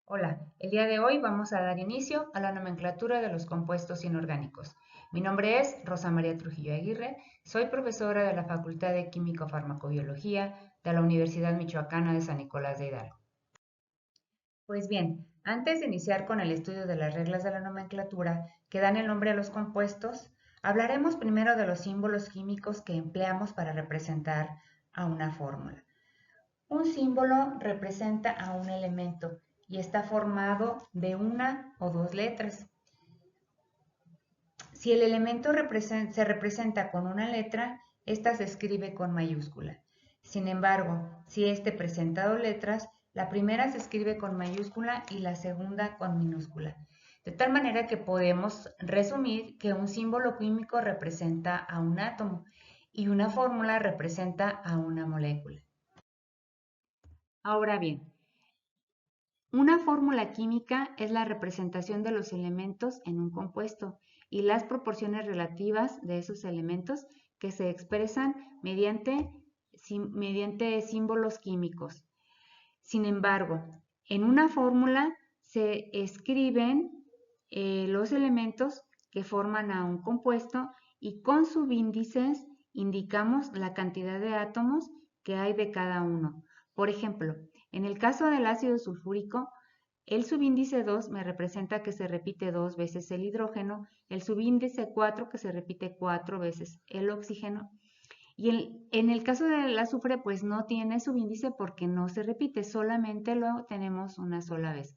Hola, el día de hoy vamos a dar inicio a la nomenclatura de los compuestos inorgánicos. Mi nombre es Rosa María Trujillo Aguirre, soy profesora de la Facultad de Químico-Farmacobiología de la Universidad Michoacana de San Nicolás de Hidalgo. Pues bien, antes de iniciar con el estudio de las reglas de la nomenclatura que dan el nombre a los compuestos, hablaremos primero de los símbolos químicos que empleamos para representar a una fórmula. Un símbolo representa a un elemento y está formado de una o dos letras. Si el elemento se representa con una letra, esta se escribe con mayúscula. Sin embargo, si este presenta dos letras, la primera se escribe con mayúscula y la segunda con minúscula. De tal manera que podemos resumir que un símbolo químico representa a un átomo y una fórmula representa a una molécula. Ahora bien, una fórmula química es la representación de los elementos en un compuesto y las proporciones relativas de esos elementos que se expresan mediante símbolos químicos. Sin embargo, en una fórmula se escriben los elementos que forman a un compuesto y con subíndices indicamos la cantidad de átomos que hay de cada uno. Por ejemplo, en el caso del ácido sulfúrico, el subíndice 2 me representa que se repite 2 veces el hidrógeno, el subíndice 4 que se repite 4 veces el oxígeno. Y en el caso del azufre, pues no tiene subíndice porque no se repite, solamente lo tenemos una sola vez.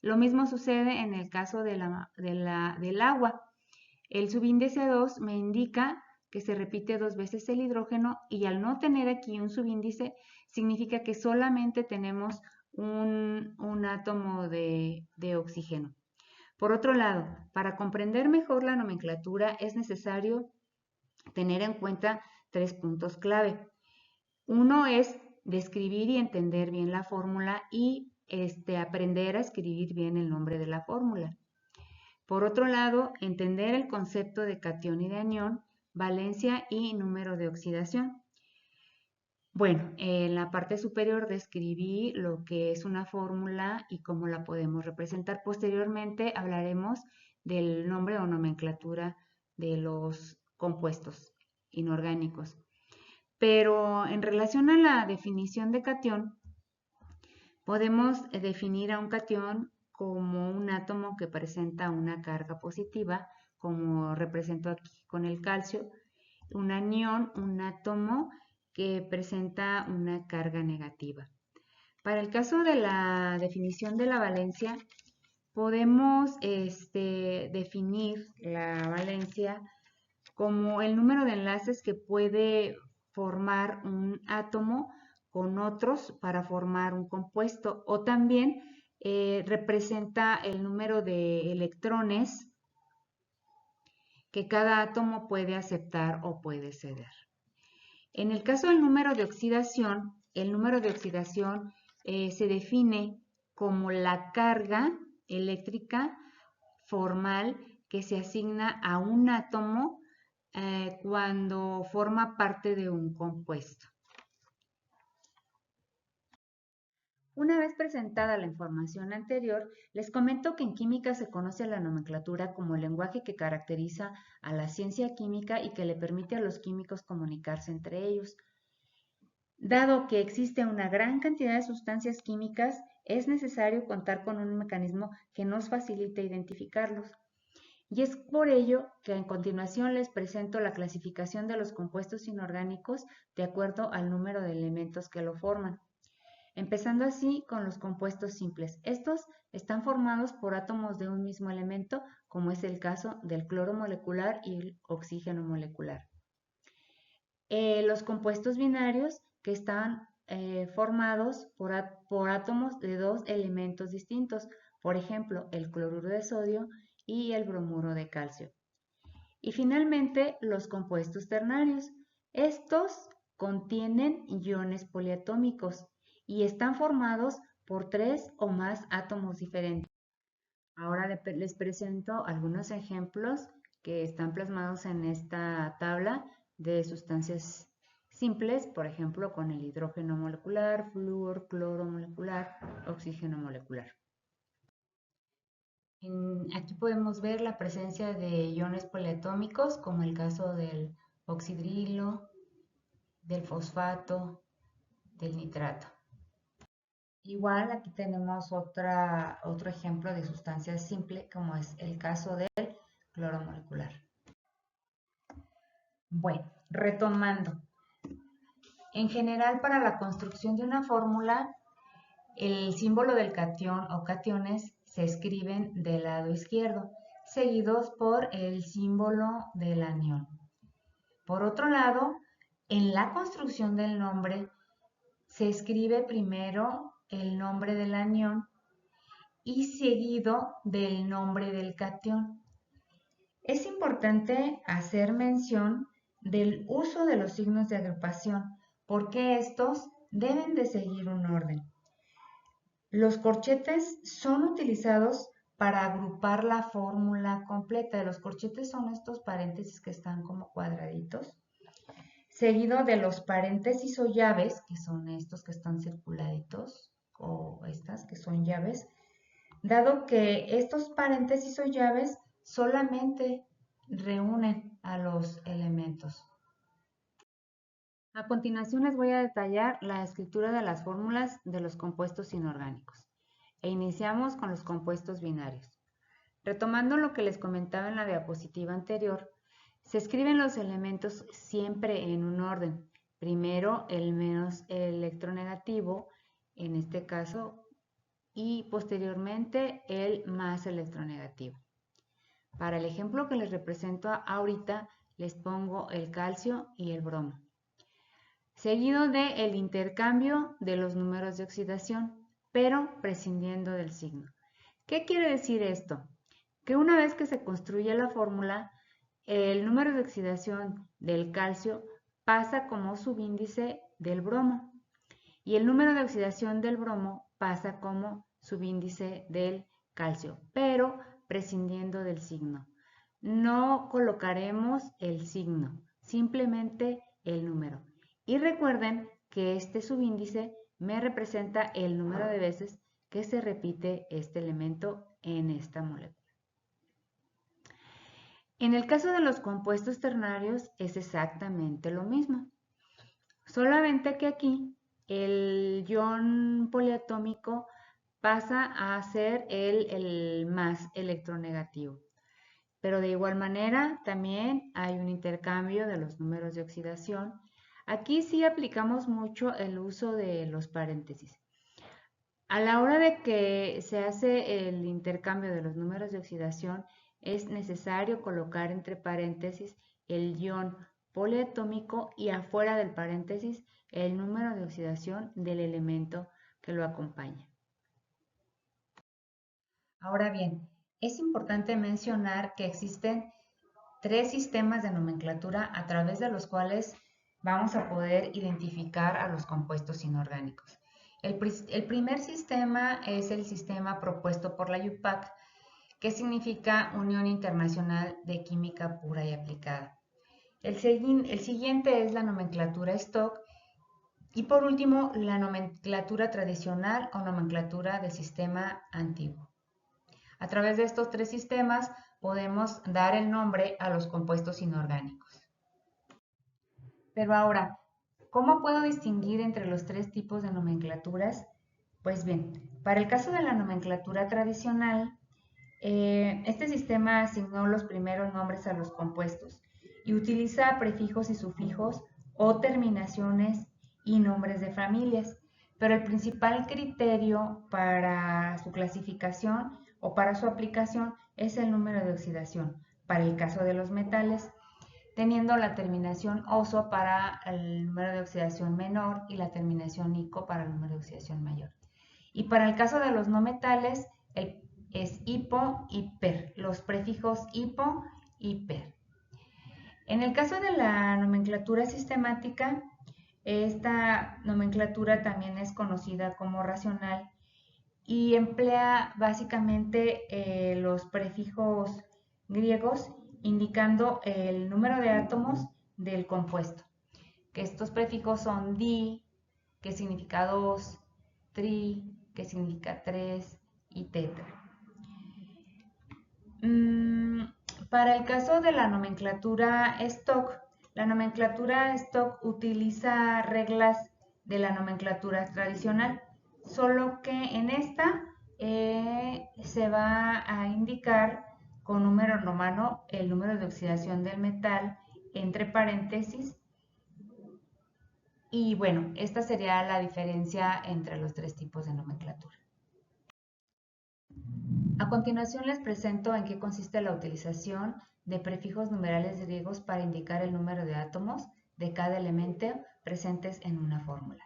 Lo mismo sucede en el caso del agua. El subíndice 2 me indica que se repite 2 veces el hidrógeno y al no tener aquí un subíndice significa que solamente tenemos un átomo de oxígeno. Por otro lado, para comprender mejor la nomenclatura es necesario tener en cuenta tres puntos clave. Uno es describir y entender bien la fórmula y aprender a escribir bien el nombre de la fórmula. Por otro lado, entender el concepto de catión y de anión, valencia y número de oxidación. Bueno, en la parte superior describí lo que es una fórmula y cómo la podemos representar. Posteriormente hablaremos del nombre o nomenclatura de los compuestos inorgánicos. Pero en relación a la definición de catión, podemos definir a un catión como un átomo que presenta una carga positiva, como represento aquí con el calcio, un anión, un átomo que presenta una carga negativa. Para el caso de la definición de la valencia, podemos definir la valencia como el número de enlaces que puede formar un átomo con otros para formar un compuesto o también representa el número de electrones que cada átomo puede aceptar o puede ceder. En el caso del número de oxidación, el número de oxidación se define como la carga eléctrica formal que se asigna a un átomo cuando forma parte de un compuesto. Una vez presentada la información anterior, les comento que en química se conoce la nomenclatura como el lenguaje que caracteriza a la ciencia química y que le permite a los químicos comunicarse entre ellos. Dado que existe una gran cantidad de sustancias químicas, es necesario contar con un mecanismo que nos facilite identificarlos. Y es por ello que a continuación les presento la clasificación de los compuestos inorgánicos de acuerdo al número de elementos que lo forman. Empezando así con los compuestos simples. Estos están formados por átomos de un mismo elemento, como es el caso del cloro molecular y el oxígeno molecular. Los compuestos binarios que están formados por átomos de dos elementos distintos, por ejemplo, el cloruro de sodio y el bromuro de calcio. Y finalmente, los compuestos ternarios. Estos contienen iones poliatómicos y están formados por tres o más átomos diferentes. Ahora les presento algunos ejemplos que están plasmados en esta tabla de sustancias simples, por ejemplo, con el hidrógeno molecular, flúor, cloro molecular, oxígeno molecular. Aquí podemos ver la presencia de iones poliatómicos, como el caso del oxidrilo, del fosfato, del nitrato. Igual aquí tenemos otro ejemplo de sustancia simple, como es el caso del cloro molecular. Bueno, retomando. En general, para la construcción de una fórmula, el símbolo del catión o cationes se escriben del lado izquierdo, seguidos por el símbolo del anión. Por otro lado, en la construcción del nombre, se escribe primero el nombre del anión y seguido del nombre del catión. Es importante hacer mención del uso de los signos de agrupación, porque estos deben de seguir un orden. Los corchetes son utilizados para agrupar la fórmula completa. Los corchetes son estos paréntesis que están como cuadraditos, seguido de los paréntesis o llaves, que son estos que están circuladitos, o estas que son llaves, dado que estos paréntesis o llaves solamente reúnen a los elementos. A continuación les voy a detallar la escritura de las fórmulas de los compuestos inorgánicos. E iniciamos con los compuestos binarios. Retomando lo que les comentaba en la diapositiva anterior, se escriben los elementos siempre en un orden. Primero el menos electronegativo, en este caso, y posteriormente el más electronegativo. Para el ejemplo que les represento ahorita, les pongo el calcio y el bromo, seguido del intercambio de los números de oxidación, pero prescindiendo del signo. ¿Qué quiere decir esto? Que una vez que se construye la fórmula, el número de oxidación del calcio pasa como subíndice del bromo y el número de oxidación del bromo pasa como subíndice del calcio, pero prescindiendo del signo. No colocaremos el signo, simplemente el número. Y recuerden que este subíndice me representa el número de veces que se repite este elemento en esta molécula. En el caso de los compuestos ternarios es exactamente lo mismo, solamente que aquí el ion poliatómico pasa a ser el más electronegativo. Pero de igual manera también hay un intercambio de los números de oxidación. Aquí sí aplicamos mucho el uso de los paréntesis. A la hora de que se hace el intercambio de los números de oxidación, es necesario colocar entre paréntesis el ion poliatómico y afuera del paréntesis el número de oxidación del elemento que lo acompaña. Ahora bien, es importante mencionar que existen tres sistemas de nomenclatura a través de los cuales vamos a poder identificar a los compuestos inorgánicos. El primer sistema es el sistema propuesto por la UPAC, que significa Unión Internacional de Química Pura y Aplicada. El siguiente es la nomenclatura Stock y por último la nomenclatura tradicional o nomenclatura del sistema antiguo. A través de estos tres sistemas podemos dar el nombre a los compuestos inorgánicos. Pero ahora, ¿cómo puedo distinguir entre los tres tipos de nomenclaturas? Pues bien, para el caso de la nomenclatura tradicional, este sistema asignó los primeros nombres a los compuestos y utiliza prefijos y sufijos o terminaciones y nombres de familias, pero el principal criterio para su clasificación o para su aplicación es el número de oxidación, para el caso de los metales, teniendo la terminación oso para el número de oxidación menor y la terminación ico para el número de oxidación mayor. Y para el caso de los no metales, es hipo y per, los prefijos hipo y per. En el caso de la nomenclatura sistemática, esta nomenclatura también es conocida como racional y emplea básicamente los prefijos griegos indicando el número de átomos del compuesto. Que estos prefijos son di, que significa 2, tri, que significa 3 y tetra. Para el caso de la nomenclatura stock utiliza reglas de la nomenclatura tradicional, solo que en esta se va a indicar con número romano el número de oxidación del metal entre paréntesis. Y bueno, esta sería la diferencia entre los tres tipos de nomenclatura. A continuación les presento en qué consiste la utilización de prefijos numerales griegos para indicar el número de átomos de cada elemento presentes en una fórmula.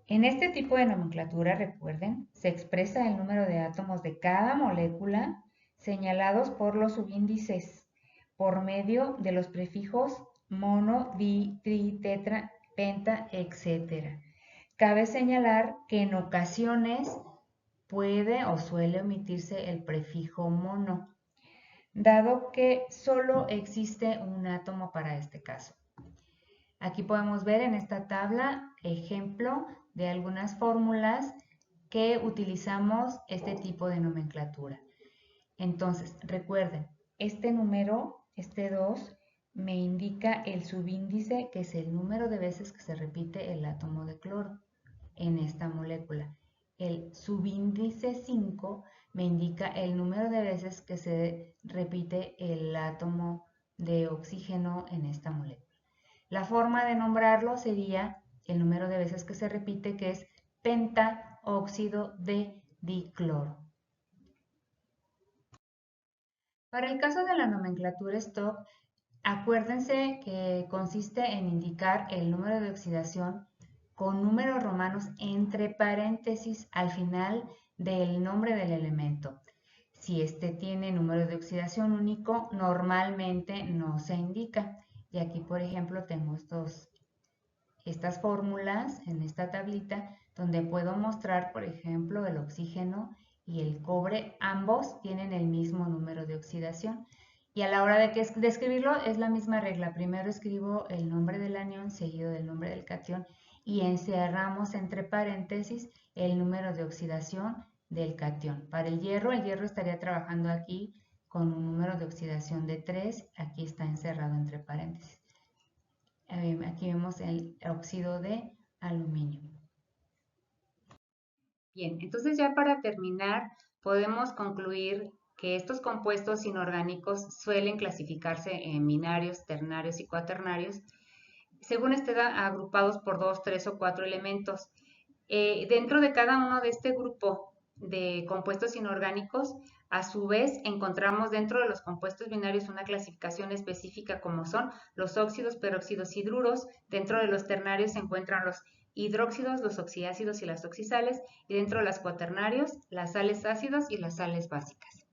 En este tipo de nomenclatura, recuerden, se expresa el número de átomos de cada molécula señalados por los subíndices por medio de los prefijos mono, di, tri, tetra, penta, etc. Cabe señalar que en ocasiones puede o suele omitirse el prefijo mono, dado que solo existe un átomo para este caso. Aquí podemos ver en esta tabla ejemplo de algunas fórmulas que utilizamos este tipo de nomenclatura. Entonces, recuerden, este número, este 2, me indica el subíndice, que es el número de veces que se repite el átomo de cloro en esta molécula. El subíndice 5 me indica el número de veces que se repite el átomo de oxígeno en esta molécula. La forma de nombrarlo sería el número de veces que se repite, que es pentaóxido de dicloro. Para el caso de la nomenclatura stock, acuérdense que consiste en indicar el número de oxidación con números romanos entre paréntesis al final del nombre del elemento. Si este tiene número de oxidación único, normalmente no se indica. Y aquí, por ejemplo, tengo estas fórmulas en esta tablita donde puedo mostrar, por ejemplo, el oxígeno y el cobre. Ambos tienen el mismo número de oxidación. Y a la hora de escribirlo es la misma regla. Primero escribo el nombre del anión seguido del nombre del catión y encerramos entre paréntesis el número de oxidación del catión. Para el hierro estaría trabajando aquí con un número de oxidación de 3. Aquí está encerrado entre paréntesis. Aquí vemos el óxido de aluminio. Bien, entonces ya para terminar podemos concluir que estos compuestos inorgánicos suelen clasificarse en binarios, ternarios y cuaternarios, según estén agrupados por 2, 3 o 4 elementos. Dentro de cada uno de este grupo de compuestos inorgánicos, a su vez encontramos dentro de los compuestos binarios una clasificación específica como son los óxidos, peróxidos y hidruros. Dentro de los ternarios se encuentran los hidróxidos, los oxiácidos y las oxisales, y dentro de los cuaternarios las sales ácidos y las sales básicas.